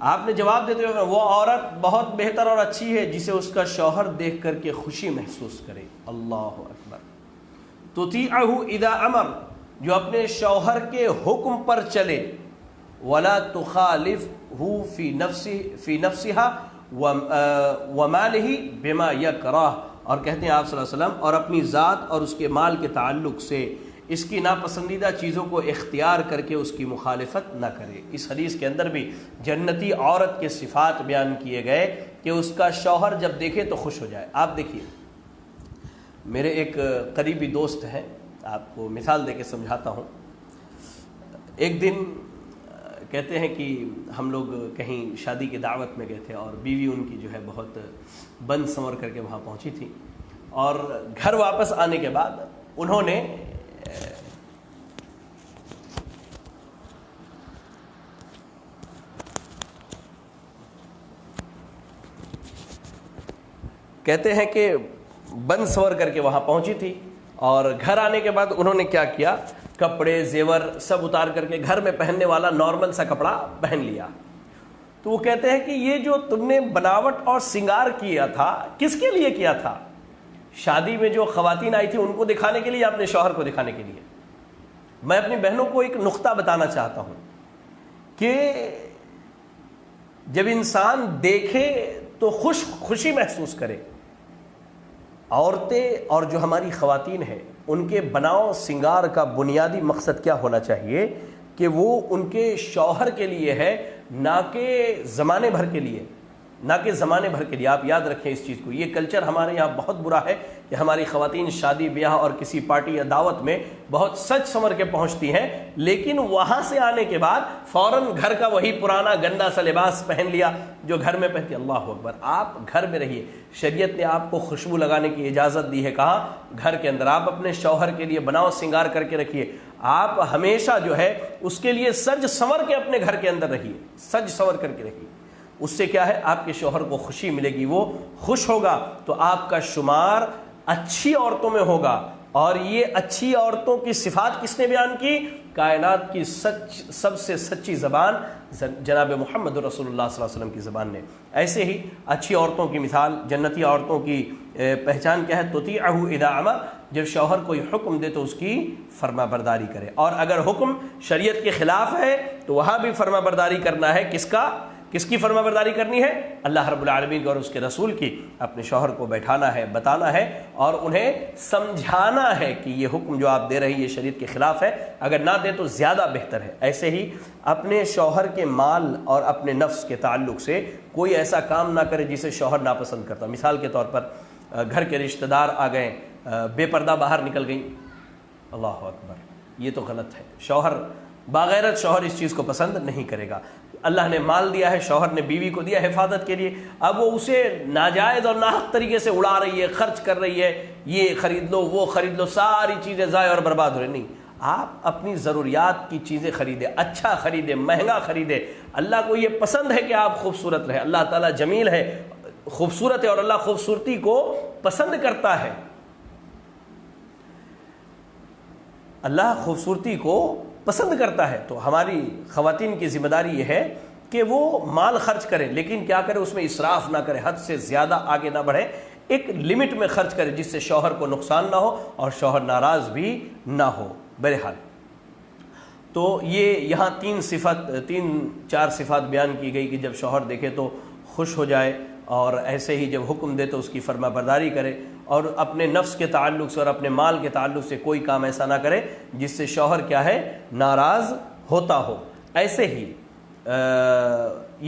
آپ نے جواب دیتے ہوئے وہ عورت بہت بہتر اور اچھی ہے جسے اس کا شوہر دیکھ کر کے خوشی محسوس کرے۔ اللہ اکبر۔ تطیعہ اذا امر، جو اپنے شوہر کے حکم پر چلے، ولا تخالفہ فی نفسها ومالہ بما یکرہ، اور کہتے ہیں آپ صلی اللہ علیہ وسلم، اور اپنی ذات اور اس کے مال کے تعلق سے اس کی ناپسندیدہ چیزوں کو اختیار کر کے اس کی مخالفت نہ کرے۔ اس حدیث کے اندر بھی جنتی عورت کے صفات بیان کیے گئے کہ اس کا شوہر جب دیکھے تو خوش ہو جائے۔ آپ دیکھیے، میرے ایک قریبی دوست ہیں، آپ کو مثال دے کے سمجھاتا ہوں۔ ایک دن کہتے ہیں کہ ہم لوگ کہیں شادی کی دعوت میں گئے تھے اور بیوی ان کی جو ہے بہت بند سنور کر کے وہاں پہنچی تھی، اور گھر واپس آنے کے بعد انہوں نے کہتے ہیں کہ بند سنور کر کے وہاں پہنچی تھی، اور گھر آنے کے بعد انہوں نے کیا کیا، کپڑے زیور سب اتار کر کے گھر میں پہننے والا نارمل سا کپڑا پہن لیا۔ تو وہ کہتے ہیں کہ یہ جو تم نے بناوٹ اور سنگار کیا تھا کس کے لیے کیا تھا؟ شادی میں جو خواتین آئی تھی ان کو دکھانے کے لیے یا اپنے شوہر کو دکھانے کے لیے؟ میں اپنی بہنوں کو ایک نقطہ بتانا چاہتا ہوں کہ جب انسان دیکھے تو خوشی محسوس کرے۔ عورتیں اور جو ہماری خواتین ہیں ان کے بناؤ سنگار کا بنیادی مقصد کیا ہونا چاہیے کہ وہ ان کے شوہر کے لیے ہے، نہ کہ زمانے بھر کے لیے، نہ کہ زمانے بھر کے لیے۔ آپ یاد رکھیں اس چیز کو، یہ کلچر ہمارے یہاں بہت برا ہے کہ ہماری خواتین شادی بیاہ اور کسی پارٹی یا دعوت میں بہت سج سنور کے پہنچتی ہیں، لیکن وہاں سے آنے کے بعد فوراً گھر کا وہی پرانا گندا سا لباس پہن لیا جو گھر میں پہنتی۔ اللہ اکبر۔ آپ گھر میں رہیے، شریعت نے آپ کو خوشبو لگانے کی اجازت دی ہے، کہا گھر کے اندر آپ اپنے شوہر کے لیے بناؤ سنگار کر کے رکھیے، آپ ہمیشہ جو ہے اس کے لیے سج سنور کے اپنے گھر کے اندر رہیے، سج سنور کر کے رکھیے۔ اس سے کیا ہے، آپ کے شوہر کو خوشی ملے گی، وہ خوش ہوگا تو آپ کا شمار اچھی عورتوں میں ہوگا۔ اور یہ اچھی عورتوں کی صفات کس نے بیان کی؟ کائنات کی سب سے سچی زبان جناب محمد رسول اللہ صلی اللہ علیہ وسلم کی زبان نے۔ ایسے ہی اچھی عورتوں کی مثال، جنتی عورتوں کی پہچان کیا ہے؟ تطیعہ اذا امر، جب شوہر کوئی حکم دے تو اس کی فرما برداری کرے، اور اگر حکم شریعت کے خلاف ہے تو وہاں بھی فرما برداری کرنا ہے۔ کس کا؟ کس کی فرما برداری کرنی ہے؟ اللہ رب العالمین اور اس کے رسول کی۔ اپنے شوہر کو بیٹھانا ہے، بتانا ہے اور انہیں سمجھانا ہے کہ یہ حکم جو آپ دے رہی ہے یہ شریعت کے خلاف ہے، اگر نہ دے تو زیادہ بہتر ہے۔ ایسے ہی اپنے شوہر کے مال اور اپنے نفس کے تعلق سے کوئی ایسا کام نہ کرے جسے شوہر ناپسند کرتا۔ مثال کے طور پر گھر کے رشتہ دار آ گئے، بے پردہ باہر نکل گئیں، اللہ اکبر، یہ تو غلط ہے۔ شوہر باغیرت شوہر اس چیز کو پسند نہیں کرے گا۔ اللہ نے مال دیا ہے، شوہر نے بیوی کو دیا حفاظت کے لیے، اب وہ اسے ناجائز اور ناحق طریقے سے اڑا رہی ہے، خرچ کر رہی ہے، یہ خرید لو وہ خرید لو، ساری چیزیں ضائع اور برباد ہو رہی۔ نہیں، آپ اپنی ضروریات کی چیزیں خریدیں، اچھا خریدیں، مہنگا خریدیں۔ اللہ کو یہ پسند ہے کہ آپ خوبصورت رہیں، اللہ تعالیٰ جمیل ہے، خوبصورت ہے اور اللہ خوبصورتی کو پسند کرتا ہے۔ اللہ خوبصورتی کو پسند کرتا ہے، تو ہماری خواتین کی ذمہ داری یہ ہے کہ وہ مال خرچ کرے، لیکن کیا کرے، اس میں اسراف نہ کرے، حد سے زیادہ آگے نہ بڑھے، ایک لمٹ میں خرچ کرے جس سے شوہر کو نقصان نہ ہو اور شوہر ناراض بھی نہ ہو۔ بہرحال تو یہ یہاں تین چار صفات بیان کی گئی کہ جب شوہر دیکھے تو خوش ہو جائے، اور ایسے ہی جب حکم دے تو اس کی فرما برداری کرے، اور اپنے نفس کے تعلق سے اور اپنے مال کے تعلق سے کوئی کام ایسا نہ کرے جس سے شوہر کیا ہے، ناراض ہوتا ہو۔ ایسے ہی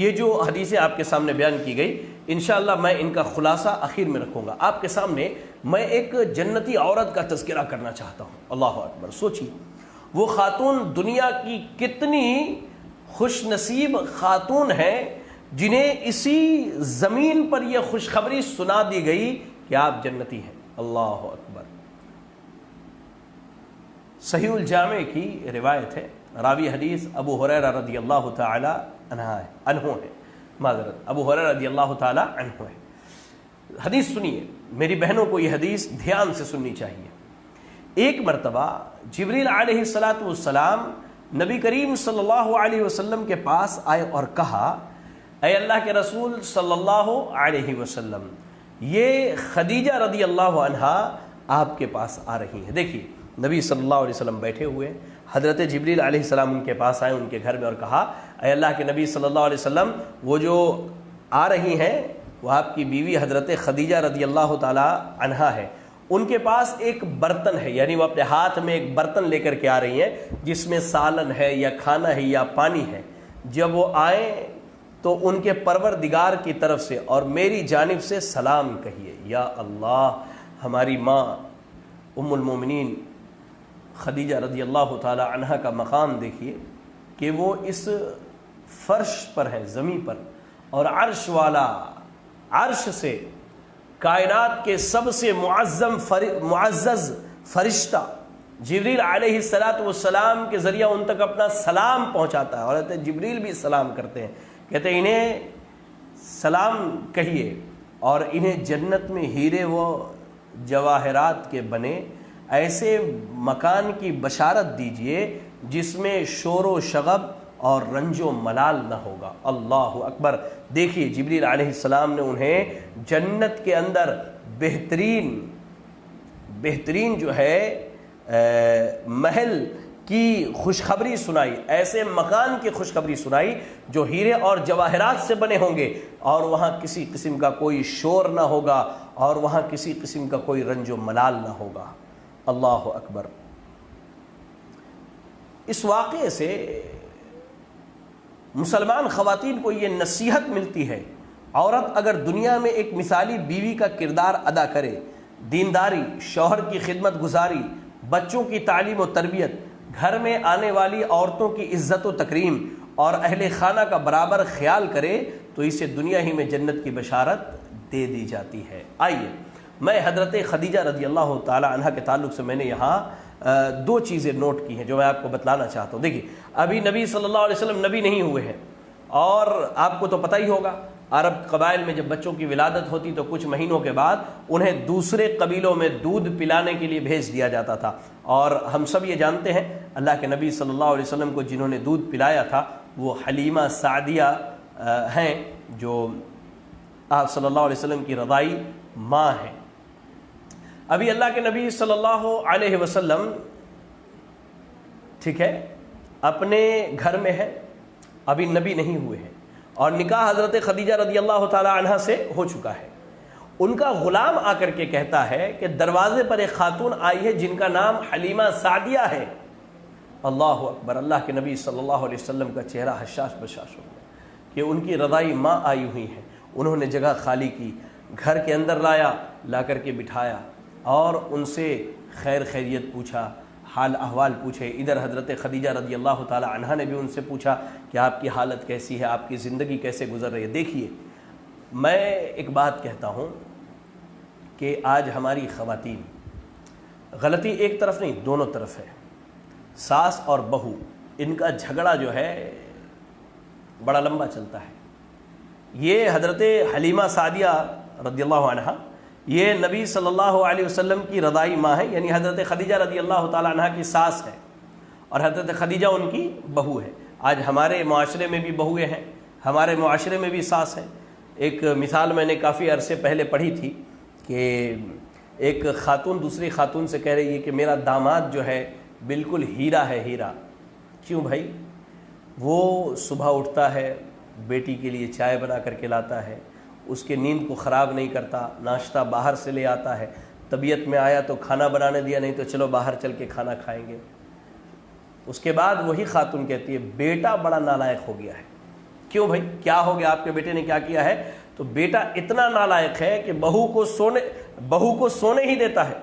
یہ جو حدیثیں آپ کے سامنے بیان کی گئی، انشاءاللہ میں ان کا خلاصہ اخیر میں رکھوں گا۔ آپ کے سامنے میں ایک جنتی عورت کا تذکرہ کرنا چاہتا ہوں۔ اللہ اکبر، سوچیے وہ خاتون دنیا کی کتنی خوش نصیب خاتون ہیں جنہیں اسی زمین پر یہ خوشخبری سنا دی گئی کہ آپ جنتی ہیں۔ اللہ اکبر۔ صحیح الجامع کی روایت ہے، راوی حدیث ابو ہریرہ رضی اللہ تعالی عنہ ہے، معذرت ابو ہریرہ رضی اللہ تعالی عنہ ہے۔ حدیث سنیے، میری بہنوں کو یہ حدیث دھیان سے سننی چاہیے۔ ایک مرتبہ جبریل علیہ السلام نبی کریم صلی اللہ علیہ وسلم کے پاس آئے اور کہا، اے اللہ کے رسول صلی اللہ علیہ وسلم، یہ خدیجہ رضی اللہ عنہا آپ کے پاس آ رہی ہیں۔ دیکھیے نبی صلی اللہ علیہ وسلم بیٹھے ہوئے، حضرت جبریل علیہ السلام ان کے پاس آئے، ان کے گھر میں، اور کہا، اے اللہ کے نبی صلی اللہ علیہ وسلم، وہ جو آ رہی ہیں وہ آپ کی بیوی حضرت خدیجہ رضی اللہ تعالی عنہا ہے، ان کے پاس ایک برتن ہے، یعنی وہ اپنے ہاتھ میں ایک برتن لے کر کے آ رہی ہیں جس میں سالن ہے یا کھانا ہے یا پانی ہے۔ جب وہ آئیں تو ان کے پروردگار کی طرف سے اور میری جانب سے سلام کہیے۔ یا اللہ، ہماری ماں ام المومنین خدیجہ رضی اللہ تعالی عنہا کا مقام دیکھیے کہ وہ اس فرش پر ہے، زمین پر، اور عرش والا، عرش سے کائنات کے سب سے معزز فرشتہ جبریل علیہ السلام کے ذریعہ ان تک اپنا سلام پہنچاتا ہے، اور حضرت جبریل بھی سلام کرتے ہیں، کہتے ہیں انہیں سلام کہیے اور انہیں جنت میں ہیرے و جواہرات کے بنے ایسے مکان کی بشارت دیجئے جس میں شور و شغب اور رنج و ملال نہ ہوگا۔ اللہ اکبر۔ دیکھیے جبریل علیہ السلام نے انہیں جنت کے اندر بہترین جو ہے محل کی خوشخبری سنائی، ایسے مکان کی خوشخبری سنائی جو ہیرے اور جواہرات سے بنے ہوں گے، اور وہاں کسی قسم کا کوئی شور نہ ہوگا اور وہاں کسی قسم کا کوئی رنج و ملال نہ ہوگا۔ اللہ اکبر۔ اس واقعے سے مسلمان خواتین کو یہ نصیحت ملتی ہے، عورت اگر دنیا میں ایک مثالی بیوی کا کردار ادا کرے، دینداری، شوہر کی خدمت گزاری، بچوں کی تعلیم و تربیت، گھر میں آنے والی عورتوں کی عزت و تکریم اور اہل خانہ کا برابر خیال کرے تو اسے دنیا ہی میں جنت کی بشارت دے دی جاتی ہے۔ آئیے میں حضرت خدیجہ رضی اللہ تعالی عنہ کے تعلق سے میں نے یہاں دو چیزیں نوٹ کی ہیں جو میں آپ کو بتلانا چاہتا ہوں۔ دیکھیے ابھی نبی صلی اللہ علیہ وسلم نبی نہیں ہوئے ہیں، اور آپ کو تو پتہ ہی ہوگا عرب قبائل میں جب بچوں کی ولادت ہوتی تو کچھ مہینوں کے بعد انہیں دوسرے قبیلوں میں دودھ پلانے کے لیے بھیج دیا جاتا تھا، اور ہم سب یہ جانتے ہیں اللہ کے نبی صلی اللہ علیہ وسلم کو جنہوں نے دودھ پلایا تھا وہ حلیمہ سعدیہ ہیں، جو آپ صلی اللہ علیہ وسلم کی رضائی ماں ہیں۔ ابھی اللہ کے نبی صلی اللہ علیہ وسلم ٹھیک ہے اپنے گھر میں ہے، ابھی نبی نہیں ہوئے ہیں، اور نکاح حضرت خدیجہ رضی اللہ تعالی عنہ سے ہو چکا ہے۔ ان کا غلام آ کر کے کہتا ہے کہ دروازے پر ایک خاتون آئی ہے جن کا نام حلیمہ سعدیہ ہے۔ اللہ اکبر! اللہ کے نبی صلی اللہ علیہ وسلم کا چہرہ حشاش بشاش ہو گیا کہ ان کی رضائی ماں آئی ہوئی ہیں۔ انہوں نے جگہ خالی کی، گھر کے اندر لایا، لا کر کے بٹھایا اور ان سے خیر خیریت پوچھا، حال احوال پوچھے۔ ادھر حضرت خدیجہ رضی اللہ تعالی عنہا نے بھی ان سے پوچھا کہ آپ کی حالت کیسی ہے، آپ کی زندگی کیسے گزر رہی ہے۔ دیکھیے، میں ایک بات کہتا ہوں کہ آج ہماری خواتین، غلطی ایک طرف نہیں دونوں طرف ہے، ساس اور بہو، ان کا جھگڑا جو ہے بڑا لمبا چلتا ہے۔ یہ حضرت حلیمہ سعدیہ رضی اللہ عنہا یہ نبی صلی اللہ علیہ وسلم کی رضائی ماں ہے، یعنی حضرت خدیجہ رضی اللہ تعالی عنہا کی ساس ہے، اور حضرت خدیجہ ان کی بہو ہے۔ آج ہمارے معاشرے میں بھی بہویں ہیں، ہمارے معاشرے میں بھی ساس ہیں۔ ایک مثال میں نے کافی عرصے پہلے پڑھی تھی کہ ایک خاتون دوسری خاتون سے کہہ رہی ہے کہ میرا داماد جو ہے بالکل ہیرا ہے، ہیرا۔ کیوں بھائی؟ وہ صبح اٹھتا ہے، بیٹی کے لیے چائے بنا کر کے لاتا ہے، اس کے نیند کو خراب نہیں کرتا، ناشتہ باہر سے لے آتا ہے، طبیعت میں آیا تو کھانا بنانے دیا، نہیں تو چلو باہر چل کے کھانا کھائیں گے۔ اس کے بعد وہی خاتون کہتی ہے بیٹا بڑا نالائق ہو گیا ہے۔ کیوں بھائی؟ کیا ہو گیا؟ آپ کے بیٹے نے کیا کیا ہے؟ تو بیٹا اتنا نالائق ہے کہ بہو کو سونے ہی دیتا ہے،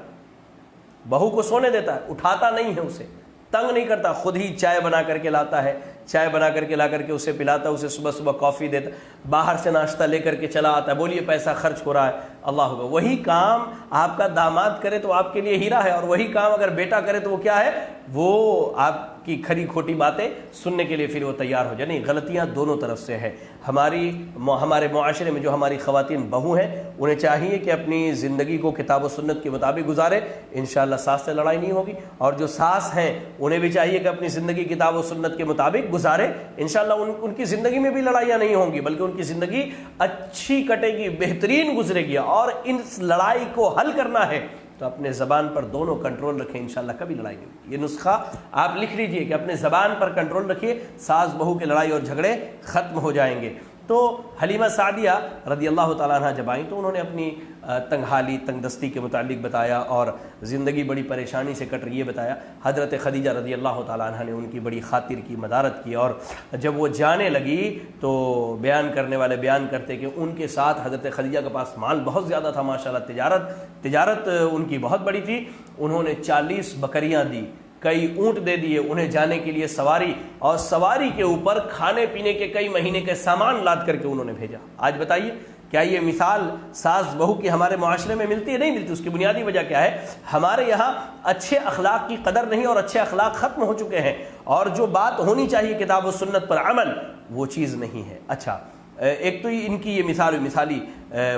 بہو کو سونے دیتا ہے، اٹھاتا نہیں ہے، اسے تنگ نہیں کرتا، خود ہی چائے بنا کر کے لاتا ہے، چائے بنا کر کے لا کر کے اسے پلاتا ہے، اسے صبح صبح کافی دیتا، باہر سے ناشتہ لے کر کے چلا آتا ہے۔ بولیے پیسہ خرچ ہو رہا ہے، اللہ ہوگا۔ وہی کام آپ کا داماد کرے تو آپ کے لیے ہیرا ہے، اور وہی کام اگر بیٹا کرے تو وہ کیا ہے؟ وہ آپ کی کھری کھوٹی باتیں سننے کے لیے پھر وہ تیار ہو جائے۔ نہیں، غلطیاں دونوں طرف سے ہیں۔ ہمارے معاشرے میں جو ہماری خواتین بہو ہیں، انہیں چاہیے کہ اپنی زندگی کو کتاب و سنت کے مطابق گزارے، انشاءاللہ ساس سے لڑائی نہیں ہوگی۔ اور جو ساس ہیں انہیں بھی چاہیے کہ اپنی زندگی کتاب و سنت کے مطابق گزارے، انشاءاللہ ان کی زندگی میں بھی لڑائیاں نہیں ہوں گی، بلکہ ان کی زندگی اچھی کٹے گی، بہترین گزرے گی۔ اور اس لڑائی کو حل کرنا ہے تو اپنے زبان پر دونوں کنٹرول رکھیں، انشاءاللہ کبھی لڑائی نہیں ہوگی۔ یہ نسخہ آپ لکھ لیجئے کہ اپنے زبان پر کنٹرول رکھیے، ساس بہو کے لڑائی اور جھگڑے ختم ہو جائیں گے۔ تو حلیمہ سعدیہ رضی اللہ تعالیٰ عنہ جب آئیں تو انہوں نے اپنی تنگ حالی، تنگ دستی کے متعلق بتایا، اور زندگی بڑی پریشانی سے کٹ رہی ہے بتایا۔ حضرت خدیجہ رضی اللہ تعالیٰ عنہ نے ان کی بڑی خاطر کی، مدارت کی، اور جب وہ جانے لگی تو بیان کرنے والے بیان کرتے کہ ان کے ساتھ حضرت خدیجہ کے پاس مال بہت زیادہ تھا، ماشاءاللہ تجارت ان کی بہت بڑی تھی۔ انہوں نے 40 بکریاں دی، کئی اونٹ دے دیے انہیں جانے کے لیے سواری، اور سواری کے اوپر کھانے پینے کے کئی مہینے کے سامان لاد کر کے انہوں نے بھیجا۔ آج بتائیے کیا یہ مثال ساس بہو کی ہمارے معاشرے میں ملتی ہے؟ نہیں ملتی۔ اس کی بنیادی وجہ کیا ہے؟ ہمارے یہاں اچھے اخلاق کی قدر نہیں، اور اچھے اخلاق ختم ہو چکے ہیں، اور جو بات ہونی چاہیے کتاب و سنت پر عمل، وہ چیز نہیں ہے۔ اچھا، ایک تو ان کی یہ مثالی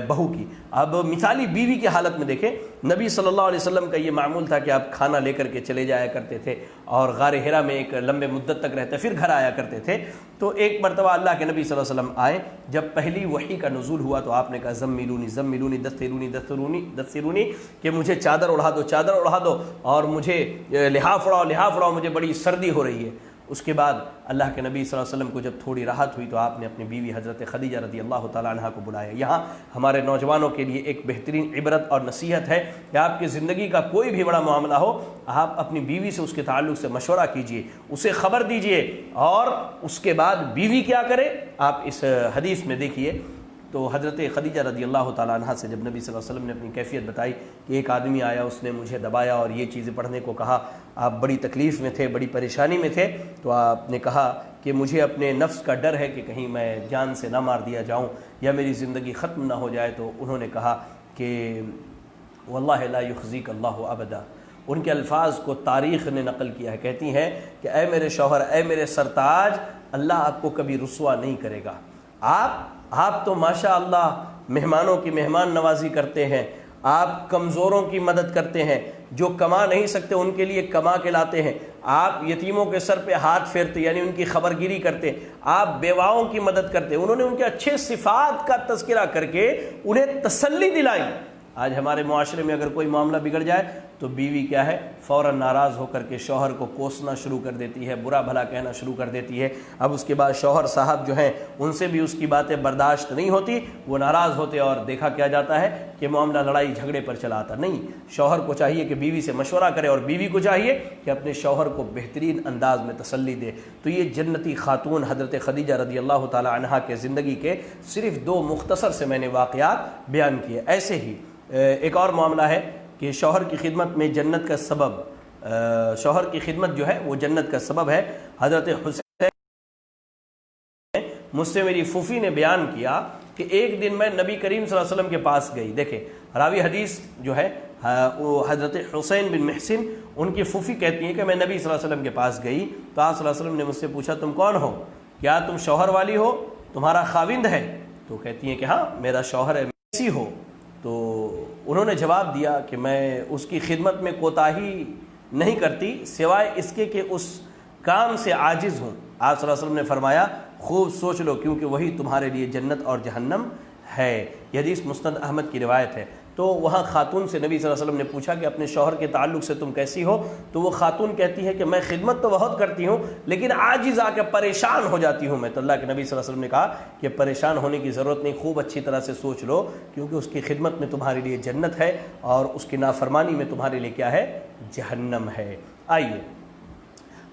بہو کی۔ اب مثالی بیوی کی حالت میں دیکھیں، نبی صلی اللہ علیہ وسلم کا یہ معمول تھا کہ آپ کھانا لے کر کے چلے جایا کرتے تھے، اور غار حرا میں ایک لمبے مدت تک رہتے، پھر گھر آیا کرتے تھے۔ تو ایک مرتبہ اللہ کے نبی صلی اللہ علیہ وسلم آئے، جب پہلی وحی کا نزول ہوا تو آپ نے کہا زملونی زملونی دثرونی دثرونی دثرونی، کہ مجھے چادر اڑا دو، چادر اڑا دو، اور مجھے لحاف اڑاؤ، مجھے بڑی سردی ہو رہی ہے۔ اس کے بعد اللہ کے نبی صلی اللہ علیہ وسلم کو جب تھوڑی راحت ہوئی تو آپ نے اپنی بیوی حضرت خدیجہ رضی اللہ تعالیٰ عنہا کو بلایا۔ یہاں ہمارے نوجوانوں کے لیے ایک بہترین عبرت اور نصیحت ہے کہ آپ کی زندگی کا کوئی بھی بڑا معاملہ ہو، آپ اپنی بیوی سے اس کے تعلق سے مشورہ کیجئے، اسے خبر دیجئے، اور اس کے بعد بیوی کیا کرے آپ اس حدیث میں دیکھیے۔ تو حضرت خدیجہ رضی اللہ تعالیٰ عنہ سے جب نبی صلی اللہ علیہ وسلم نے اپنی کیفیت بتائی کہ ایک آدمی آیا، اس نے مجھے دبایا اور یہ چیزیں پڑھنے کو کہا، آپ بڑی تکلیف میں تھے، بڑی پریشانی میں تھے، تو آپ نے کہا کہ مجھے اپنے نفس کا ڈر ہے کہ کہیں میں جان سے نہ مار دیا جاؤں یا میری زندگی ختم نہ ہو جائے۔ تو انہوں نے کہا کہ واللہ لا یخزیک اللہ ابدا۔ ان کے الفاظ کو تاریخ نے نقل کیا ہے، کہتی ہیں کہ اے میرے شوہر، اے میرے سرتاج، اللہ آپ کو کبھی رسوا نہیں کرے گا۔ آپ تو ماشاء اللہ مہمانوں کی مہمان نوازی کرتے ہیں، آپ کمزوروں کی مدد کرتے ہیں، جو کما نہیں سکتے ان کے لیے کما کے لاتے ہیں، آپ یتیموں کے سر پہ ہاتھ پھیرتے یعنی ان کی خبر گیری کرتے، آپ بیواؤں کی مدد کرتے۔ انہوں نے ان کے اچھے صفات کا تذکرہ کر کے انہیں تسلی دلائی۔ آج ہمارے معاشرے میں اگر کوئی معاملہ بگڑ جائے تو بیوی کیا ہے فوراً ناراض ہو کر کے شوہر کو کوسنا شروع کر دیتی ہے، برا بھلا کہنا شروع کر دیتی ہے۔ اب اس کے بعد شوہر صاحب جو ہیں ان سے بھی اس کی باتیں برداشت نہیں ہوتی، وہ ناراض ہوتے اور دیکھا کیا جاتا ہے کہ معاملہ لڑائی جھگڑے پر چلا آتا۔ نہیں، شوہر کو چاہیے کہ بیوی سے مشورہ کرے اور بیوی کو چاہیے کہ اپنے شوہر کو بہترین انداز میں تسلی دے۔ تو یہ جنتی خاتون حضرت خدیجہ رضی اللہ تعالی عنہا کے زندگی کے صرف 2 مختصر سے میں نے واقعات بیان کیے۔ ایسے ہی ایک اور معاملہ ہے کہ شوہر کی خدمت میں جنت کا سبب، شوہر کی خدمت جو ہے وہ جنت کا سبب ہے۔ حضرت حسین مجھ سے میری پھوپھی نے بیان کیا کہ ایک دن میں نبی کریم صلی اللہ علیہ وسلم کے پاس گئی۔ دیکھیں راوی حدیث جو ہے وہ حضرت حسین بن محسن، ان کی پھوپھی کہتی ہیں کہ میں نبی صلی اللہ علیہ وسلم کے پاس گئی تو آپ صلی اللہ علیہ وسلم نے مجھ سے پوچھا تم کون ہو، کیا تم شوہر والی ہو، تمہارا خاوند ہے؟ تو کہتی ہیں کہ ہاں میرا شوہر ہے، کیسی ہو؟ تو انہوں نے جواب دیا کہ میں اس کی خدمت میں کوتاہی نہیں کرتی سوائے اس کے کہ اس کام سے عاجز ہوں۔ آپ صلی اللہ علیہ وسلم نے فرمایا خوب سوچ لو کیونکہ وہی تمہارے لیے جنت اور جہنم ہے۔ یہ حدیث مسند احمد کی روایت ہے۔ تو وہاں خاتون سے نبی صلی اللہ علیہ وسلم نے پوچھا کہ اپنے شوہر کے تعلق سے تم کیسی ہو؟ تو وہ خاتون کہتی ہے کہ میں خدمت تو بہت کرتی ہوں لیکن عاجز آ کے پریشان ہو جاتی ہوں میں۔ تو اللہ کے نبی صلی اللہ علیہ وسلم نے کہا کہ پریشان ہونے کی ضرورت نہیں، خوب اچھی طرح سے سوچ لو کیونکہ اس کی خدمت میں تمہارے لیے جنت ہے اور اس کی نافرمانی میں تمہارے لیے کیا ہے؟ جہنم ہے۔ آئیے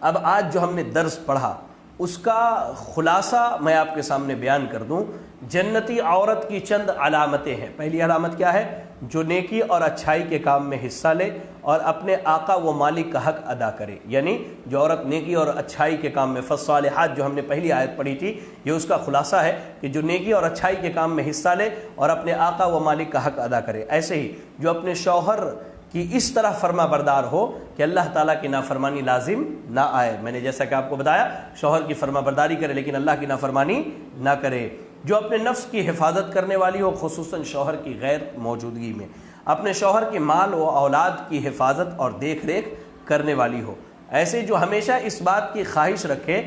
اب آج جو ہم نے درس پڑھا اس کا خلاصہ میں آپ کے سامنے بیان کر دوں۔ جنتی عورت کی چند علامتیں ہیں۔ پہلی علامت کیا ہے؟ جو نیکی اور اچھائی کے کام میں حصہ لے اور اپنے آقا و مالک کا حق ادا کرے، یعنی جو عورت نیکی اور اچھائی کے کام میں، فالصالحات جو ہم نے پہلی آیت پڑھی تھی، یہ اس کا خلاصہ ہے کہ جو نیکی اور اچھائی کے کام میں حصہ لے اور اپنے آقا و مالک کا حق ادا کرے۔ ایسے ہی جو اپنے شوہر کی اس طرح فرما بردار ہو کہ اللہ تعالیٰ کی نافرمانی لازم نہ آئے۔ میں نے جیسا کہ آپ کو بتایا شوہر کی فرما برداری کرے لیکن اللہ کی نافرمانی نہ کرے۔ جو اپنے نفس کی حفاظت کرنے والی ہو خصوصاً شوہر کی غیر موجودگی میں، اپنے شوہر کے مال و اولاد کی حفاظت اور دیکھ ریکھ کرنے والی ہو۔ ایسے جو ہمیشہ اس بات کی خواہش رکھے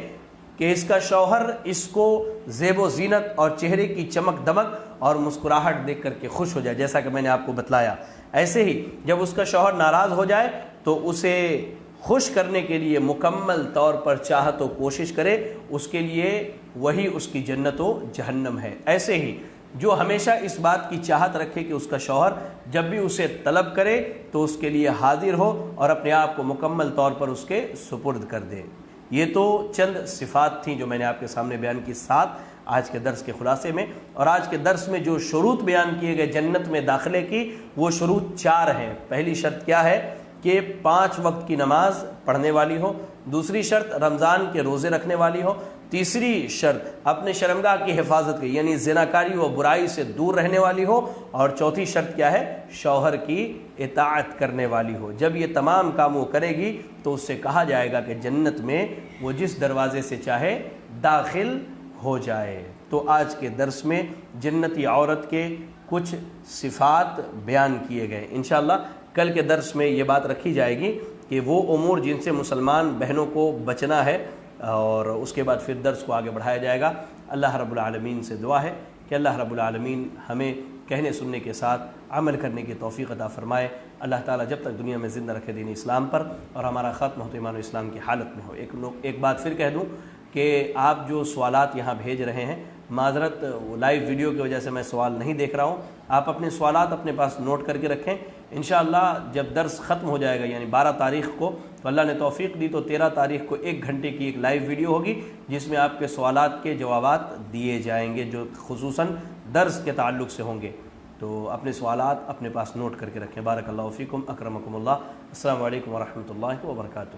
کہ اس کا شوہر اس کو زیب و زینت اور چہرے کی چمک دمک اور مسکراہٹ دیکھ کر کے خوش ہو جائے، جیسا کہ میں نے آپ کو بتلایا۔ ایسے ہی جب اس کا شوہر ناراض ہو جائے تو اسے خوش کرنے کے لیے مکمل طور پر چاہت و کوشش کرے، اس کے لیے وہی اس کی جنت و جہنم ہے۔ ایسے ہی جو ہمیشہ اس بات کی چاہت رکھے کہ اس کا شوہر جب بھی اسے طلب کرے تو اس کے لیے حاضر ہو اور اپنے آپ کو مکمل طور پر اس کے سپرد کر دے۔ یہ تو چند صفات تھیں جو میں نے آپ کے سامنے بیان کی 7 آج کے درس کے خلاصے میں۔ اور آج کے درس میں جو شروط بیان کیے گئے جنت میں داخلے کی، وہ شروط 4 ہیں۔ پہلی شرط کیا ہے کہ 5 وقت کی نماز پڑھنے والی ہو، دوسری شرط رمضان کے روزے رکھنے والی ہو، تیسری شرط اپنے شرمگاہ کی حفاظت کی یعنی زناکاری و برائی سے دور رہنے والی ہو، اور چوتھی شرط کیا ہے؟ شوہر کی اطاعت کرنے والی ہو۔ جب یہ تمام کام وہ کرے گی تو اس سے کہا جائے گا کہ جنت میں وہ جس دروازے سے چاہے داخل ہو جائے۔ تو آج کے درس میں جنتی عورت کے کچھ صفات بیان کیے گئے۔ انشاءاللہ کل کے درس میں یہ بات رکھی جائے گی کہ وہ امور جن سے مسلمان بہنوں کو بچنا ہے، اور اس کے بعد پھر درس کو آگے بڑھایا جائے گا۔ اللہ رب العالمین سے دعا ہے کہ اللہ رب العالمین ہمیں کہنے سننے کے ساتھ عمل کرنے کی توفیق عطا فرمائے۔ اللہ تعالیٰ جب تک دنیا میں زندہ رکھے دین اسلام پر اور ہمارا خاتمہ ایمان و اسلام کی حالت میں ہو۔ ایک بات پھر کہہ دوں کہ آپ جو سوالات یہاں بھیج رہے ہیں، معذرت لائیو ویڈیو کی وجہ سے میں سوال نہیں دیکھ رہا ہوں، آپ اپنے سوالات اپنے پاس نوٹ کر کے رکھیں۔ انشاءاللہ جب درس ختم ہو جائے گا یعنی 12 تاریخ کو، تو اللہ نے توفیق دی تو 13 تاریخ کو 1 گھنٹے کی ایک لائیو ویڈیو ہوگی جس میں آپ کے سوالات کے جوابات دیے جائیں گے جو خصوصاً درس کے تعلق سے ہوں گے۔ تو اپنے سوالات اپنے پاس نوٹ کر کے رکھیں۔ بارک اللہ فیکم، اکرمکم اللہ۔ السلام علیکم ورحمۃ اللہ وبرکاتہ۔